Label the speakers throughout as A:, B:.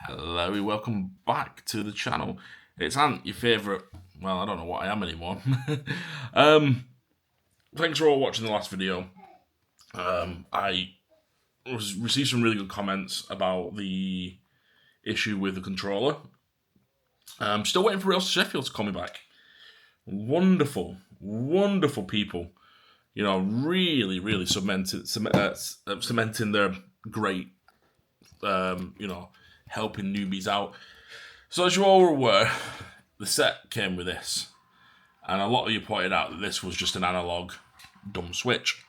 A: Hello, welcome back to the channel. It's Ant, your favourite, well, I don't know what I am anymore. Thanks for all watching the last video. I received some really good comments about the issue with the controller. I'm still waiting for Rosie Sheffield to call me back. Wonderful, wonderful people. You know, really cementing their great, helping newbies out. So as you all were aware, the set came with this. And a lot of you pointed out that this was just an analog dumb switch.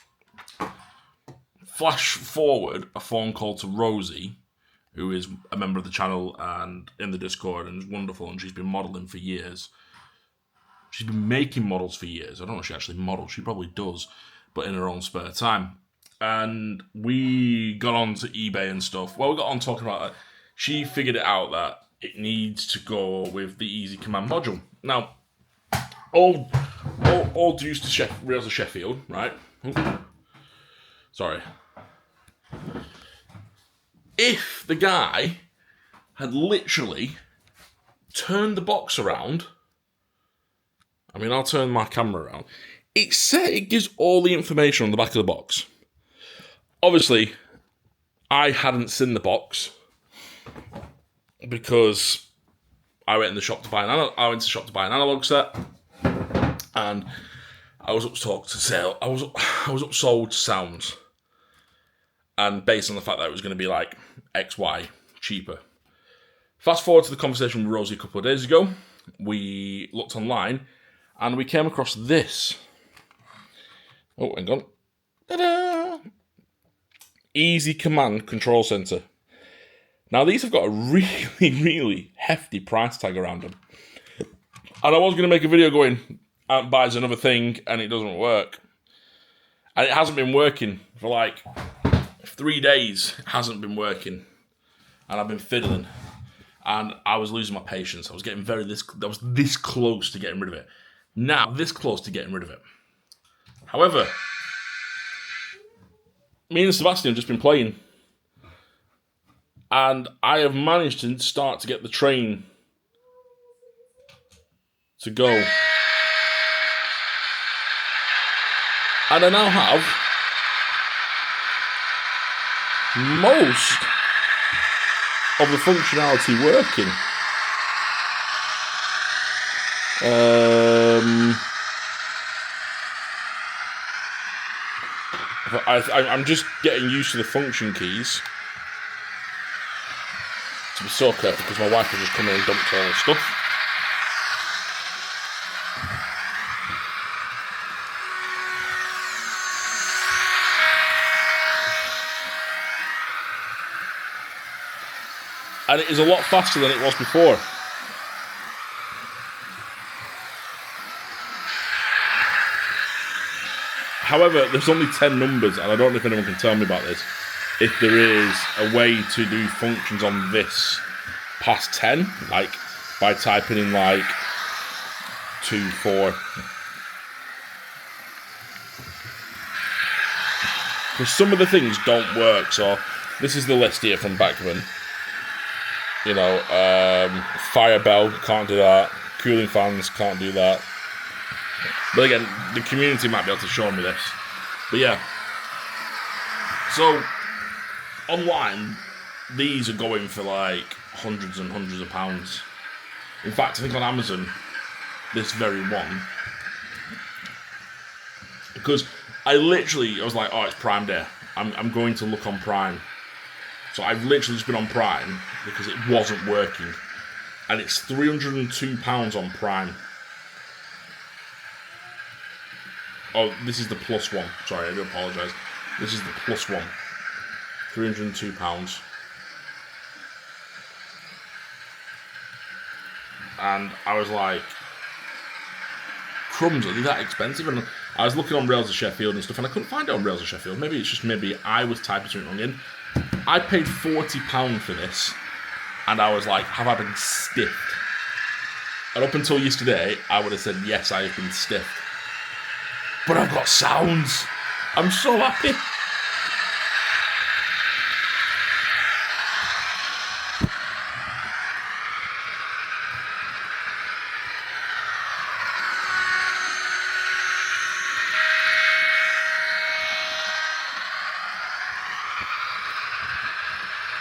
A: Flash forward a phone call to Rosie, who is a member of the channel and in the Discord and is wonderful, and she's been modelling for years. She's been making models for years. I don't know if she actually models. She probably does, but in her own spare time. And we got on to eBay and stuff. Well, we got on talking about that. She figured it out that it needs to go with the Easy Command module. Now, all dues to Rosie Sheffield, right? Sorry. If the guy had literally turned the box around, I mean, I'll turn my camera around. It gives all the information on the back of the box. Obviously, I hadn't seen the box because I went in the shop to buy an analog set, and I was upsold to sounds, and based on the fact that it was going to be like XY cheaper. Fast forward to the conversation with Rosie a couple of days ago. We looked online, and we came across this. Oh, hang on. Ta-da! Easy Command Control Center. Now, these have got a really hefty price tag around them. And I was going to make a video going, Ant buys another thing, and it doesn't work. And it hasn't been working for like 3 days. It hasn't been working. And I've been fiddling. And I was losing my patience. I was this close to getting rid of it. Now, this close to getting rid of it. However, me and Sebastian have just been playing, and I have managed to start to get the train to go. And I now have most of the functionality working. I'm just getting used to the function keys. To be so careful because my wife has just come in and dumped all the stuff. And it is a lot faster than it was before. However, there's only 10 numbers, and I don't know if anyone can tell me about this. If there is a way to do functions on this past 10, like by typing in like 2, 4. Because some of the things don't work, so this is the list here from Backman. You know, fire bell, can't do that. Cooling fans, can't do that. But again, the community might be able to show me this. But yeah. So, online, these are going for like hundreds and hundreds of pounds. In fact, I think on Amazon, this very one. Because I was like, oh, it's Prime Day. I'm going to look on Prime. So I've literally just been on Prime because it wasn't working. And it's £302 on Prime. Oh, this is the plus one. Sorry, I do apologise. This is the plus one. £302. And I was like, crumbs, are they that expensive? And I was looking on Rosie Sheffield and stuff, and I couldn't find it on Rosie Sheffield. Maybe I was typing something wrong in. I paid £40 for this, and I was like, have I been stiffed? And up until yesterday, I would have said, yes, I have been stiffed. But I've got sounds. I'm so happy.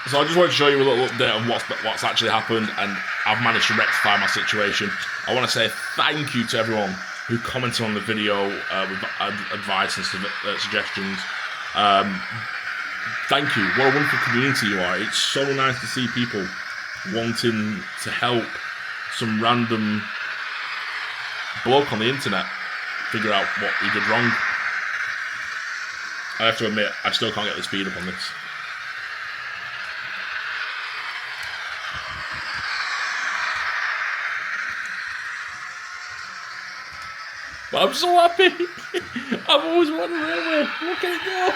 A: So I just wanted to show you a little update on what's actually happened, and I've managed to rectify my situation. I want to say thank you to everyone who commented on the video with advice and suggestions. Thank you. What a wonderful community you are. It's so nice to see people wanting to help some random bloke on the internet figure out what he did wrong. I have to admit, I still can't get the speed up on this. But I'm so happy. I've always wanted a railway. Look at it go.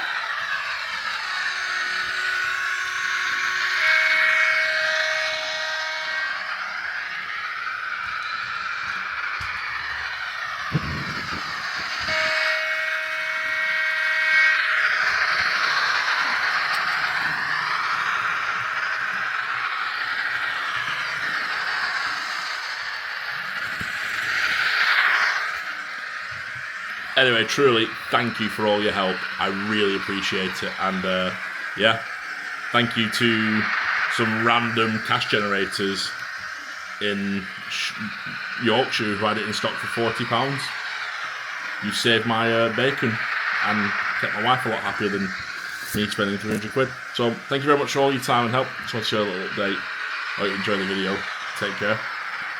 A: Anyway, truly, thank you for all your help. I really appreciate it. And yeah, thank you to some random cash generators in Yorkshire who had it in stock for £40. You saved my bacon and kept my wife a lot happier than me spending 300 quid. So thank you very much for all your time and help. Just want to share a little update. I hope you enjoy the video. Take care.